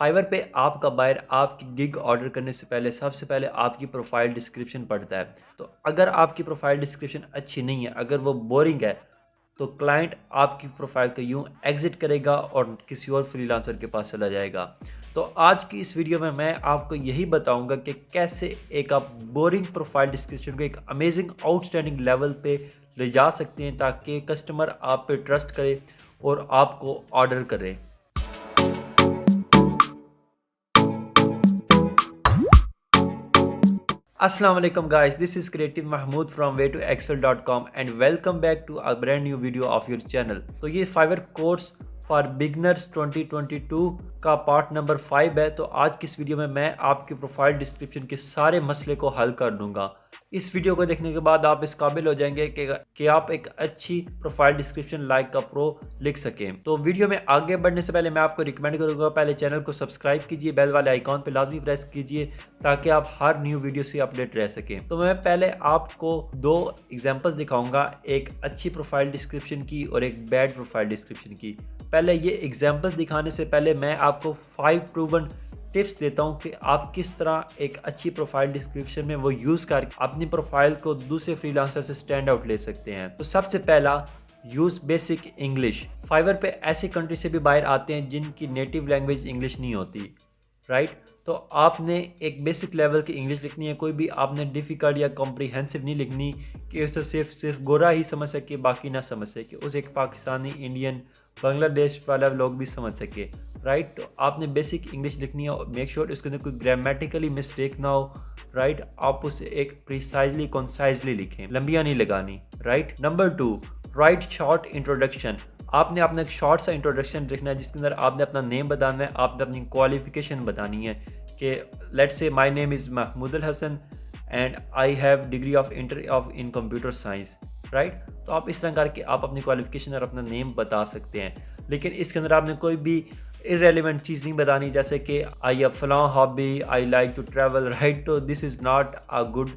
Fibre पे आपका buyer आपकी गिग ऑर्डर करने से पहले सबसे पहले आपकी प्रोफाइल डिस्क्रिप्शन पढ़ता है। तो अगर आपकी प्रोफाइल डिस्क्रिप्शन अच्छी नहीं है, अगर वो बोरिंग है, तो क्लाइंट आपकी प्रोफाइल को यूं एग्जिट करेगा और किसी और फ्रीलांसर के पास चला जाएगा। तो आज की इस वीडियो में मैं आपको यही बताऊंगा कि कैसे एक आप बोरिंग प्रोफाइल डिस्क्रिप्शन को एक अमेजिंग आउटस्टैंडिंग लेवल पे ले जा सकते हैं, ताकि कस्टमर आप पे ट्रस्ट करे और आपको ऑर्डर करे। Assalamu alaikum guys, this is Creative Mahmood from way2excel.com and welcome back to a brand new video of your channel। तो ये फाइवर कोर्स फॉर बिगनर्स 2022 का पार्ट नंबर 5 है। तो आज की इस वीडियो में मैं आपके प्रोफाइल डिस्क्रिप्शन के सारे मसले को हल कर दूंगा। इस वीडियो को देखने के बाद आप इस काबिल हो जाएंगे कि आप एक अच्छी प्रोफाइल डिस्क्रिप्शन लाइक का प्रो लिख सकें। तो वीडियो में आगे बढ़ने से पहले मैं आपको रिकमेंड करूंगा, पहले चैनल को सब्सक्राइब कीजिए, बेल वाले आइकॉन पे लाजमी प्रेस कीजिए ताकि आप हर न्यू वीडियो से अपडेट रह सकें। तो मैं पहले आपको दो एग्जांपल्स दिखाऊंगा, एक अच्छी प्रोफाइल डिस्क्रिप्शन की और एक बैड प्रोफाइल डिस्क्रिप्शन की। पहले ये एग्जांपल्स दिखाने से पहले मैं आपको 5 प्रूवन टिप्स देता हूं कि आप किस तरह एक अच्छी प्रोफाइल डिस्क्रिप्शन में वो यूज़ करके अपनी प्रोफाइल को दूसरे फ्रीलांसर से स्टैंड आउट ले सकते हैं। तो सबसे पहला, यूज़ बेसिक इंग्लिश। फाइवर पे ऐसी कंट्री से भी बाहर आते हैं जिनकी नेटिव लैंग्वेज इंग्लिश नहीं होती, राइट। तो आपने एक बेसिक लेवल की इंग्लिश लिखनी है, कोई भी आपने डिफ़िकल्ट या कॉम्प्रिहेंसिव नहीं लिखनी कि उसे सिर्फ गोरा ही समझ सके बाकी ना समझ सके, उसे एक पाकिस्तानी, इंडियन, बांग्लादेश वाला लोग भी समझ सके, राइट। तो आपने बेसिक इंग्लिश लिखनी है और मेक श्योर उसके अंदर कोई ग्रामेटिकली मिस्टेक ना हो, राइट। आप उसे एक प्रिसाइजली कॉन्साइजली लिखें, लंबियाँ नहीं लगानी, right. Number 2, right short introduction. आपने अपना एक शॉर्ट सा इंट्रोडक्शन लिखना है जिसके अंदर आपने अपना नेम बताना है, आपने अपनी क्वालिफिकेशन बतानी है कि let's say my name is Mahmood Al Hasan and I have degree of in computer science, right. तो आप इस तरह करके आप अपनी क्वालिफिकेशन और अपना नेम बता सकते हैं, लेकिन इसके अंदर आपने कोई भी इरेलीवेंट चीज़ नहीं बतानी, जैसे कि आई हैव फलां hobby, I like to travel, right. तो this is not a good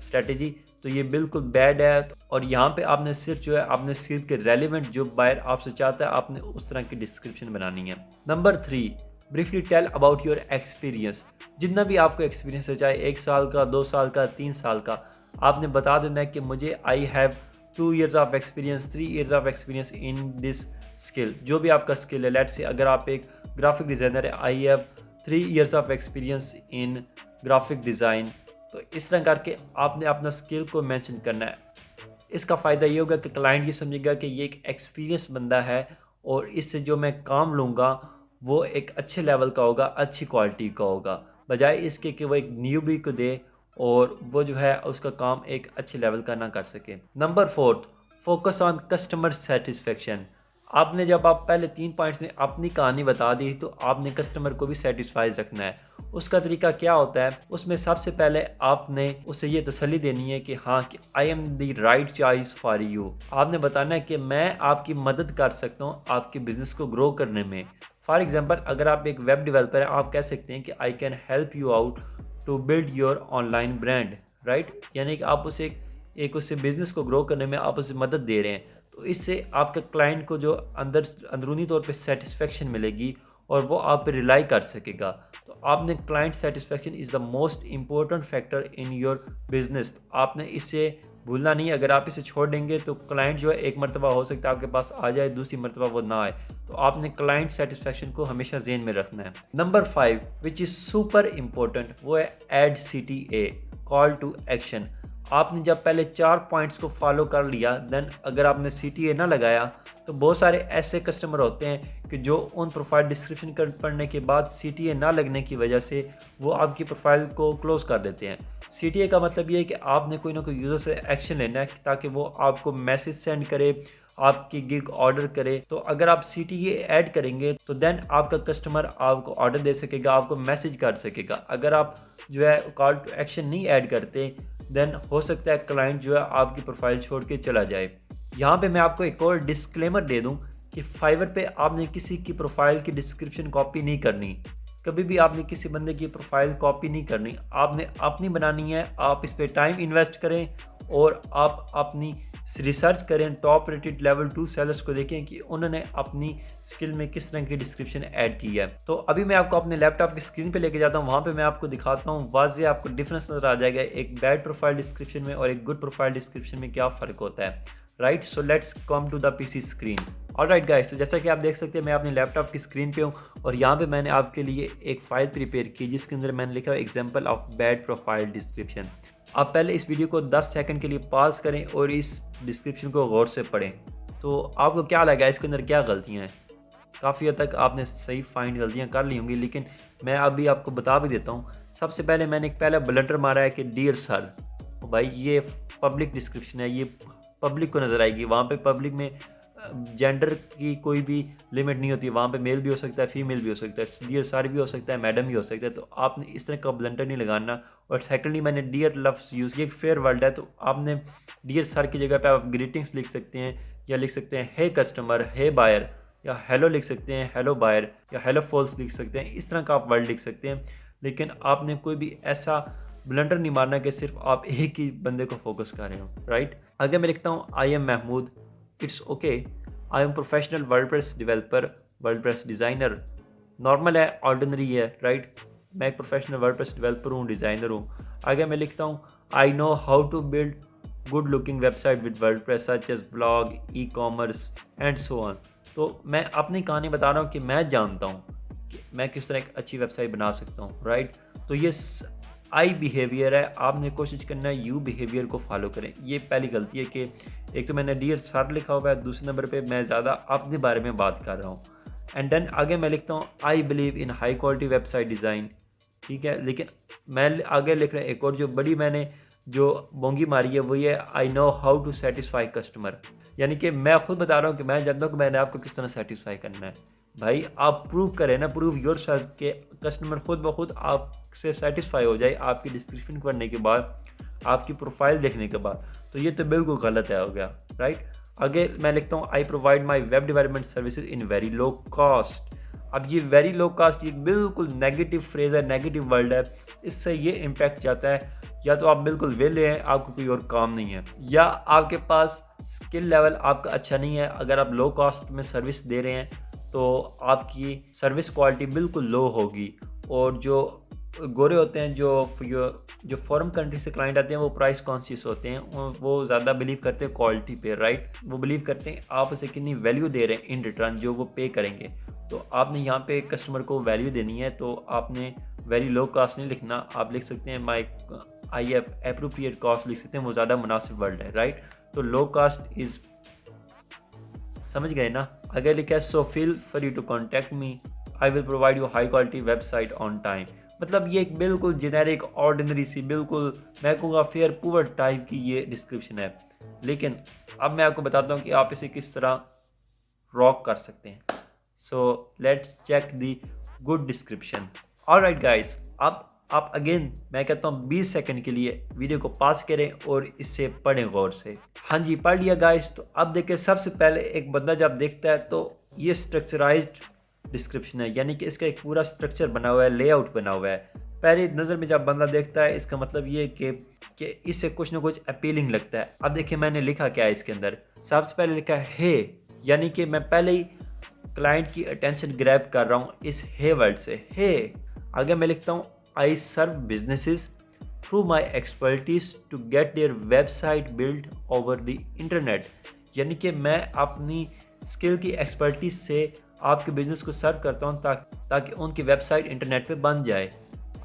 strategy, तो ये बिल्कुल बैड है। और यहाँ पे आपने सिर्फ जो है आपने स्किल के रेलिवेंट जो बायर आपसे चाहता है आपने उस तरह की डिस्क्रिप्शन बनानी है। Number 3, briefly tell about your experience. जितना भी आपको एक्सपीरियंस है, चाहे 1 साल का, 2 साल का, 3 साल का, आपने बता देना है कि मुझे I have 2 years of experience, 3 years of experience in this skill. जो भी आपका स्किल है, लेट्स से अगर आप एक ग्राफिक डिज़ाइनर है, I have 3 years of experience in graphic design. तो इस तरह करके आपने अपना स्किल को मेंशन करना है। इसका फ़ायदा ये होगा कि क्लाइंट ये समझेगा कि ये एक एक्सपीरियंस बंदा है और इससे जो मैं काम लूँगा वो एक अच्छे लेवल का होगा, अच्छी क्वालिटी का होगा, बजाय इसके कि वो एक न्यूबी को दे और वो जो है उसका काम एक अच्छे लेवल का ना कर सके। Number 4, focus on customer satisfaction. आपने जब आप पहले 3 पॉइंट्स में अपनी कहानी बता दी, तो आपने कस्टमर को भी सेटिस्फाइज रखना है। उसका तरीका क्या होता है, उसमें सबसे पहले आपने उसे ये तसल्ली देनी है कि हाँ कि I am the right choice for you. आपने बताना है कि मैं आपकी मदद कर सकता हूँ आपके बिज़नेस को ग्रो करने में। फॉर एग्जांपल, अगर आप एक वेब डेवलपर हैं, आप कह सकते हैं कि I can help you out to build your online brand, right. यानी कि आप उसे एक उससे बिज़नेस को ग्रो करने में आप उसे मदद दे रहे हैं। तो इससे आपके क्लाइंट को जो अंदरूनी तौर पे सेटिस्फेक्शन मिलेगी और वो आप पे रिलाई कर सकेगा। तो आपने client satisfaction is the most important factor in your business. आपने इसे भूलना नहीं। अगर आप इसे छोड़ देंगे तो क्लाइंट जो है एक मरतबा हो सकता है आपके पास आ जाए, दूसरी मरतबा वो ना आए। तो आपने क्लाइंट सेटिस्फेक्शन को हमेशा ज़हन में रखना है। Number 5 which is super important, वो है add CTA, call to action. आपने जब पहले 4 पॉइंट्स को फॉलो कर लिया, देन अगर आपने CTA ना लगाया तो बहुत सारे ऐसे कस्टमर होते हैं कि जो उन प्रोफाइल डिस्क्रिप्शन पढ़ने के बाद CTA ना लगने की वजह से वो आपकी प्रोफाइल को क्लोज़ कर देते हैं। CTA का मतलब ये है कि आपने कोई ना कोई यूज़र से एक्शन लेना है ताकि वो आपको मैसेज सेंड करे, आपकी गिग ऑर्डर करे। तो अगर आप CTA ऐड करेंगे तो देन आपका कस्टमर आपको ऑर्डर दे सकेगा, आपको मैसेज कर सकेगा। अगर आप जो है कॉल टू एक्शन नहीं ऐड करते, देन हो सकता है क्लाइंट जो है आपकी प्रोफाइल छोड़ के चला जाए। यहाँ पे मैं आपको एक और डिस्क्लेमर दे दूँ कि फाइवर पे आपने किसी की प्रोफाइल की डिस्क्रिप्शन कॉपी नहीं करनी। कभी भी आपने किसी बंदे की प्रोफाइल कॉपी नहीं करनी, आपने अपनी बनानी है। आप इस पे टाइम इन्वेस्ट करें और आप अपनी रिसर्च करें, टॉप रेटेड लेवल 2 सेलर्स को देखें कि उन्होंने अपनी स्किल में किस तरह की डिस्क्रिप्शन ऐड की है। तो अभी मैं आपको अपने लैपटॉप की स्क्रीन पे लेके जाता हूँ, वहाँ पे मैं आपको दिखाता हूँ, वाज़ेह आपको डिफरेंस नज़र आ जाएगा एक बैड प्रोफाइल डिस्क्रिप्शन में और एक गुड प्रोफाइल डिस्क्रिप्शन में क्या फ़र्क होता है, right. So let's come to the PC screen. Alright guys, तो जैसा कि आप देख सकते हैं मैं अपने लैपटॉप की स्क्रीन पे हूँ और यहाँ पे मैंने आपके लिए एक फ़ाइल प्रिपेयर की जिसके अंदर मैंने लिखा है example of bad profile description. आप पहले इस वीडियो को 10 सेकंड के लिए पॉज करें और इस डिस्क्रिप्शन को गौर से पढ़ें। तो आपको क्या लगा इसके अंदर क्या गलतियाँ हैं? काफ़ी हद तक आपने सही फाइंड गलतियाँ कर ली होंगी, लेकिन मैं अभी आपको बता भी देता हूँ। सबसे पहले मैंने एक पहला ब्लंडर मारा है कि डियर सर। भाई ये पब्लिक डिस्क्रिप्शन है, ये पब्लिक को नज़र आएगी। वहाँ पे पब्लिक में जेंडर की कोई भी लिमिट नहीं होती, वहाँ पे मेल भी हो सकता है, फीमेल भी हो सकता है, डियर सर भी हो सकता है, मैडम भी हो सकता है। तो आपने इस तरह का ब्लंडर नहीं लगाना। और सेकेंडली मैंने डियर लफ्ज़ यूज़ किया, एक फेयर वर्ड है, तो आपने डियर सर की जगह पे आप ग्रीटिंग्स लिख सकते हैं या लिख सकते हैं हे कस्टमर, हे बायर, या हेलो लिख सकते हैं, हेलो बायर, या हेलो फॉल्स लिख सकते हैं। इस तरह का आप वर्ड लिख सकते हैं, लेकिन आपने कोई भी ऐसा ब्लंडर नहीं मारना कि सिर्फ आप एक ही बंदे को फोकस कर रहे हो, राइट। आगे मैं लिखता हूँ I am Mahmood, it's okay, I am professional WordPress developer, WordPress designer. Normal है, ऑर्डिनरी है, राइट। मैं एक प्रोफेशनल वर्डप्रेस डेवलपर हूँ, डिज़ाइनर हूँ। आगे मैं लिखता हूँ I know how to build good looking website with WordPress such as blog, ecommerce and so on. तो मैं अपनी कहानी बता रहा हूँ कि मैं जानता हूँ कि मैं किस तरह एक अच्छी वेबसाइट बना सकता हूँ, राइट। तो ये आई बिहेवियर है, आपने कोशिश करना है यू बिहेवियर को फॉलो करें। ये पहली गलती है कि एक तो मैंने डियर सर लिखा हुआ है, दूसरे नंबर पे मैं ज़्यादा अपने बारे में बात कर रहा हूँ। एंड देन आगे मैं लिखता हूँ I believe in high quality website design, ठीक है। लेकिन मैं आगे लिख रहा हूँ एक और जो बड़ी मैंने जो बोंगी मारी है वो ये I know how to satisfy customer, यानी कि मैं खुद बता रहा हूँ कि मैं जानता हूँ कि मैंने आपको किस तरह सेटिस्फाई करना है। भाई आप प्रूव करें ना, प्रूव योर सेल्फ के कस्टमर खुद ब खुद आपसे सेटिस्फाई हो जाए आपकी डिस्क्रिप्शन पढ़ने के बाद, आपकी प्रोफाइल देखने के बाद। तो ये तो बिल्कुल गलत है, हो गया, राइट। आगे मैं लिखता हूँ I provide my web development services in very low cost. अब ये वेरी लो कॉस्ट ये बिल्कुल नेगेटिव फ्रेज है, नेगेटिव वर्ड है। इससे ये इम्पैक्ट जाता है या तो आप बिल्कुल वेले हैं, आपको कोई और काम नहीं है, या आपके पास स्किल लेवल आपका अच्छा नहीं है। अगर आप लो कॉस्ट में सर्विस दे रहे हैं तो आपकी सर्विस क्वालिटी बिल्कुल लो होगी। और जो गोरे होते हैं, जो फॉरेन कंट्री से क्लाइंट आते हैं, वो प्राइस कॉन्शियस होते हैं, वो ज़्यादा बिलीव करते हैं क्वालिटी पे, राइट। वो बिलीव करते हैं आप उसे कितनी वैल्यू दे रहे हैं इन रिटर्न जो वो पे करेंगे। तो आपने यहाँ पे कस्टमर को वैल्यू देनी है, तो आपने वेरी लो कॉस्ट नहीं लिखना। आप लिख सकते हैं माई आई एफ एप्रोप्रिएट कॉस्ट लिख सकते हैं, वो ज़्यादा मुनासिब वर्ड है, राइट। तो लो कॉस्ट इज़, समझ गए ना। आगे लिखा है so feel free to contact me, I will provide you high quality website on time. मतलब ये एक बिल्कुल जेनेरिक ऑर्डिनरी सी, बिल्कुल मैं कहूँगा फेयर पुअर टाइप की ये डिस्क्रिप्शन है। लेकिन अब मैं आपको बताता हूँ कि आप इसे किस तरह रॉक कर सकते हैं। So let's check the good description. Alright guys, अब आप अगेन मैं कहता हूँ 20 सेकंड के लिए वीडियो को पॉज करें और इससे पढ़ें गौर से। हाँ जी, पढ़ लिया गाइस। तो अब देखिए, सबसे पहले एक बंदा जब देखता है तो ये स्ट्रक्चराइज्ड डिस्क्रिप्शन है, यानी कि इसका एक पूरा स्ट्रक्चर बना हुआ है, लेआउट बना हुआ है। पहली नज़र में जब बंदा देखता है इसका मतलब ये कि इससे कुछ ना कुछ अपीलिंग लगता है। अब देखिए मैंने लिखा क्या है इसके अंदर। सबसे पहले लिखा है हे, यानी कि मैं पहले ही क्लाइंट की अटेंशन ग्रैब कर रहा हूँ इस हे वर्ड से, हे। आगे मैं लिखता हूँ I serve businesses through my expertise to get their website build over the internet, यानी कि मैं अपनी स्किल की एक्सपर्टीज से आपके बिजनेस को सर्व करता हूँ ताकि उनकी वेबसाइट इंटरनेट पे बन जाए।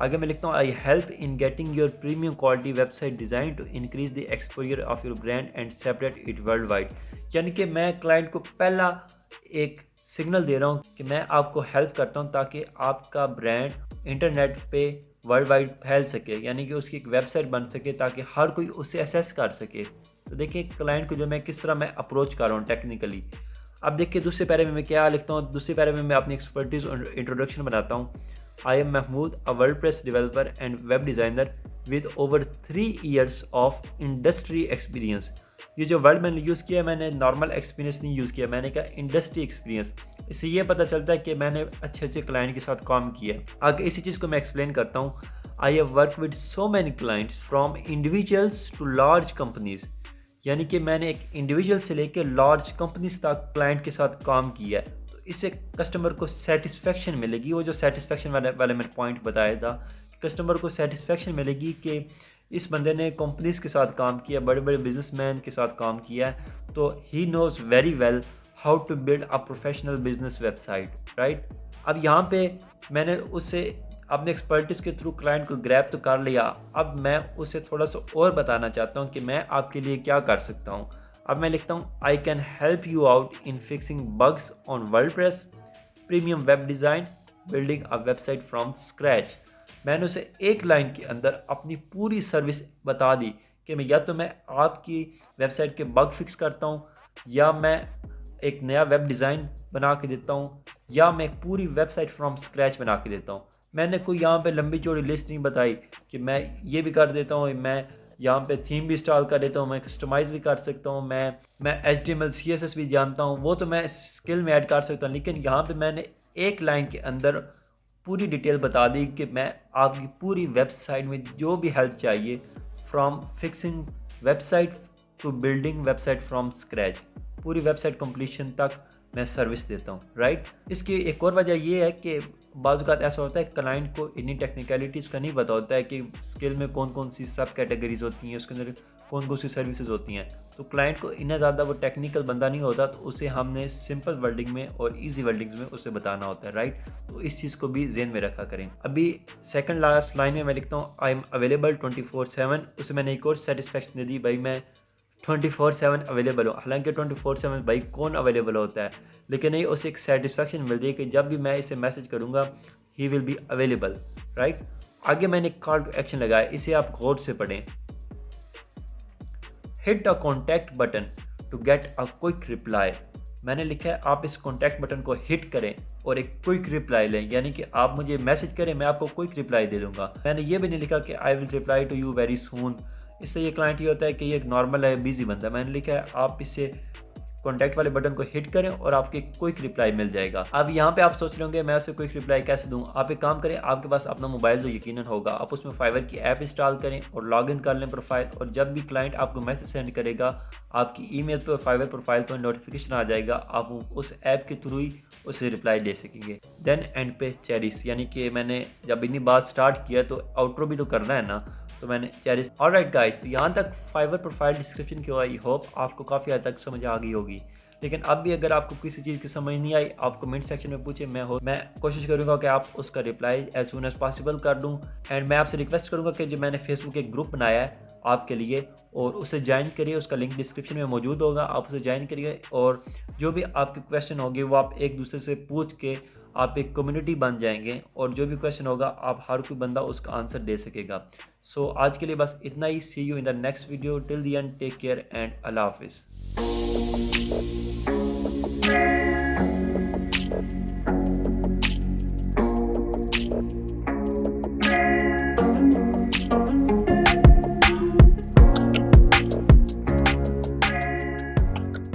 आगे मैं लिखता हूँ I help in getting your premium quality website design to increase the exposure of your brand and separate it worldwide, यानी कि मैं क्लाइंट को पहला एक सिग्नल दे रहा हूँ कि मैं आपको हेल्प करता हूँ ताकि आपका ब्रांड इंटरनेट पे वर्ल्ड वाइड फैल सके, यानी कि उसकी एक वेबसाइट बन सके ताकि हर कोई उसे एसेस कर सके। तो देखिए क्लाइंट को जो मैं किस तरह मैं अप्रोच कर रहा हूँ टेक्निकली। अब देखिए दूसरे पैरे में मैं क्या लिखता हूँ। दूसरे पैरे में मैं अपनी एक्सपर्टीज और इंट्रोडक्शन बनाता हूँ। I am Mahmood, a WordPress developer and web designer with over 3 years of industry experience. ये जो वर्ड मैंने यूज़ किया, मैंने नॉर्मल एक्सपीरियंस नहीं यूज़ किया, मैंने कहा इंडस्ट्री एक्सपीरियंस। इससे ये पता चलता है कि मैंने अच्छे अच्छे क्लाइंट के साथ काम किया। आगे इसी चीज़ को मैं एक्सप्लेन करता हूँ। I have work with so many clients from individuals to large companies, यानी कि मैंने एक इंडिविजुअल से लेकर लार्ज कंपनीज तक क्लाइंट के साथ काम किया है। तो इससे कस्टमर को सेटिस्फेक्शन मिलेगी। वो जो सेटिस्फेक्शन वाले मैंने पॉइंट बताया था, कस्टमर को सेटिस्फेक्शन मिलेगी कि इस बंदे ने कंपनीज के साथ काम किया, बड़े बड़े बिजनेसमैन के साथ काम किया है, तो he knows very well how to build a professional business website, right. अब यहाँ पे मैंने उससे अपने एक्सपर्टिस के थ्रू क्लाइंट को ग्रैब तो कर लिया। अब मैं उसे थोड़ा सा और बताना चाहता हूँ कि मैं आपके लिए क्या कर सकता हूँ। अब मैं लिखता हूँ आई can help you out in fixing bugs on WordPress, premium web design, building a website from scratch. मैंने उसे एक लाइन के अंदर अपनी पूरी सर्विस बता दी कि मैं या तो मैं आपकी वेबसाइट के बग फिक्स करता हूँ, या मैं एक नया वेब डिज़ाइन बना के देता हूँ, या मैं एक पूरी वेबसाइट फ्रॉम स्क्रैच बना के देता हूँ। मैंने कोई यहाँ पे लंबी चौड़ी लिस्ट नहीं बताई कि मैं ये भी कर देता हूँ, मैं यहाँ पे थीम भी इंस्टॉल कर देता हूँ, मैं कस्टमाइज़ भी कर सकता हूँ, मैं HTML CSS भी जानता हूँ, वो तो मैं स्किल में ऐड कर सकता हूँ। लेकिन यहाँ पे मैंने एक लाइन के अंदर पूरी डिटेल बता दी कि मैं आपकी पूरी वेबसाइट में जो भी हेल्प चाहिए, from fixing website to building website from scratch, पूरी वेबसाइट कंप्लीशन तक मैं सर्विस देता हूँ, राइट। इसकी एक और वजह ये है कि बाज़ औक़ात ऐसा होता है क्लाइंट को इन्हीं टेक्निकलिटीज़ का नहीं पता होता है कि स्किल में कौन कौन सी सब कैटेगरीज होती हैं, उसके अंदर कौन कौन सी सर्विसेज होती हैं। तो क्लाइंट को इतना ज़्यादा वो टेक्निकल बंदा नहीं होता, तो उसे हमने सिंपल वर्डिंग में और इजी वर्डिंग्स में उसे बताना होता है, राइट। तो इस चीज़ को भी ज़हन में रखा करें। अभी सेकंड लास्ट लाइन में मैं लिखता हूँ आई एम अवेलेबल 24/7। उसे मैंने एक और सेटिस्फेक्शन दे दी, भाई मैं 24/7 अवेलेबल हो। हालांकि 24/7 भाई कौन अवेलेबल होता है, लेकिन नहीं, उसे एक सेटिस्फेक्शन मिलती है कि जब भी मैं इसे मैसेज करूँगा he will be available, right. आगे मैंने एक कॉल टू एक्शन लगाया, इसे आप गौर से पढ़ें। Hit a contact button to get a quick reply. मैंने लिखा है आप इस कॉन्टैक्ट बटन को हिट करें और एक क्विक रिप्लाई लें, यानी कि आप मुझे मैसेज करें, मैं आपको क्विक रिप्लाई दे दूँगा। मैंने ये भी नहीं लिखा कि I will reply to you very soon. इससे ये क्लाइंट ये होता है कि ये एक नॉर्मल है, बिजी बंदा है। मैंने लिखा है आप इससे कॉन्टैक्ट वाले बटन को हिट करें और आपके क्विक रिप्लाई मिल जाएगा। अब यहाँ पे आप सोच रहे होंगे मैं उसे क्विक रिप्लाई कैसे दूँ। आप एक काम करें, आपके पास अपना मोबाइल तो यकीनन होगा, आप उसमें फाइवर की ऐप इंस्टॉल करें और लॉगिन कर लें प्रोफाइल, और जब भी क्लाइंट आपको मैसेज सेंड करेगा आपकी ईमेल पे और फाइवर प्रोफाइल पर नोटिफिकेशन आ जाएगा, आप उस ऐप के थ्रू ही उसे रिप्लाई दे सकेंगे। देन एंड पे चेरिस, यानी कि मैंने जब इतनी बात स्टार्ट किया तो आउटरो भी तो करना है ना, तो मैंने चेरिस। ऑलराइट गाइस, तो यहाँ तक फाइवर प्रोफाइल डिस्क्रिप्शन की आई होप आपको काफ़ी हद तक समझ आ गई होगी। लेकिन अब भी अगर आपको किसी चीज़ की समझ नहीं आई, आप कमेंट सेक्शन में पूछे, मैं कोशिश करूँगा कि आप उसका reply as soon as possible कर दूँ। एंड मैं आपसे रिक्वेस्ट करूँगा कि जो मैंने फेसबुक एक ग्रुप बनाया है आपके लिए, और उसे ज्वाइन करिए, उसका लिंक डिस्क्रिप्शन में मौजूद होगा, आप उसे ज्वाइन करिए और जो भी आपके क्वेश्चन होंगे वो आप एक दूसरे से पूछ के आप एक कम्युनिटी बन जाएंगे, और जो भी क्वेश्चन होगा आप हर कोई बंदा उसका आंसर दे सकेगा। सो आज के लिए बस इतना ही। See you in the next video. Till the end take care and अल्लाह हाफिज़।